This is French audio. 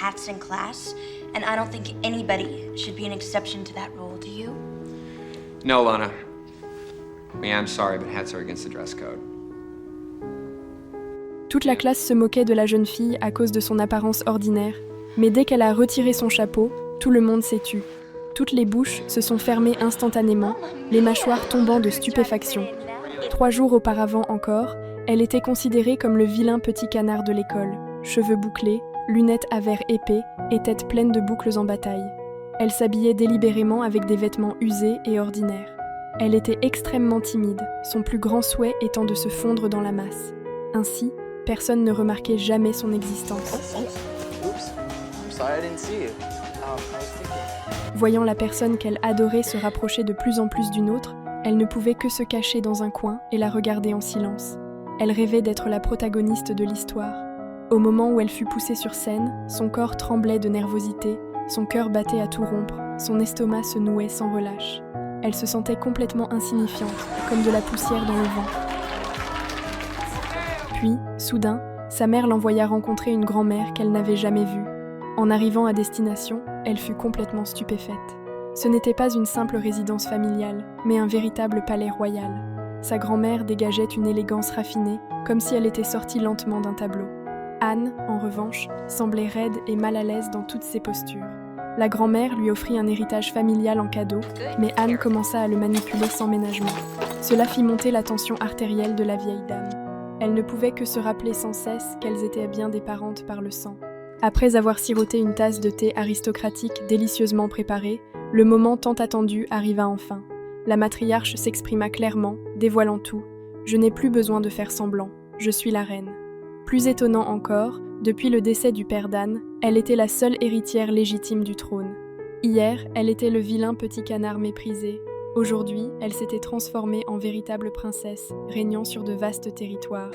hats in class, and I don't think anybody should be an exception to that rule, do you? No, Lana. I mean, I'm sorry, but hats are against the dress code. Toute la classe se moquait de la jeune fille à cause de son apparence ordinaire, mais dès qu'elle a retiré son chapeau, tout le monde s'est tu. Toutes les bouches se sont fermées instantanément, les mâchoires tombant de stupéfaction. 3 jours auparavant encore, elle était considérée comme le vilain petit canard de l'école, cheveux bouclés, lunettes à verre épais et tête pleine de boucles en bataille. Elle s'habillait délibérément avec des vêtements usés et ordinaires. Elle était extrêmement timide, son plus grand souhait étant de se fondre dans la masse. Ainsi, personne ne remarquait jamais son existence. Voyant la personne qu'elle adorait se rapprocher de plus en plus d'une autre, elle ne pouvait que se cacher dans un coin et la regarder en silence. Elle rêvait d'être la protagoniste de l'histoire. Au moment où elle fut poussée sur scène, son corps tremblait de nervosité, son cœur battait à tout rompre, son estomac se nouait sans relâche. Elle se sentait complètement insignifiante, comme de la poussière dans le vent. Puis, soudain, sa mère l'envoya rencontrer une grand-mère qu'elle n'avait jamais vue. En arrivant à destination, elle fut complètement stupéfaite. Ce n'était pas une simple résidence familiale, mais un véritable palais royal. Sa grand-mère dégageait une élégance raffinée, comme si elle était sortie lentement d'un tableau. Anne, en revanche, semblait raide et mal à l'aise dans toutes ses postures. La grand-mère lui offrit un héritage familial en cadeau, mais Anne commença à le manipuler sans ménagement. Cela fit monter la tension artérielle de la vieille dame. Elle ne pouvait que se rappeler sans cesse qu'elles étaient bien des parentes par le sang. Après avoir siroté une tasse de thé aristocratique délicieusement préparée, le moment tant attendu arriva enfin. La matriarche s'exprima clairement, dévoilant tout. « Je n'ai plus besoin de faire semblant, je suis la reine. » Plus étonnant encore, depuis le décès du père d'Anne, elle était la seule héritière légitime du trône. Hier, elle était le vilain petit canard méprisé. Aujourd'hui, elle s'était transformée en véritable princesse, régnant sur de vastes territoires.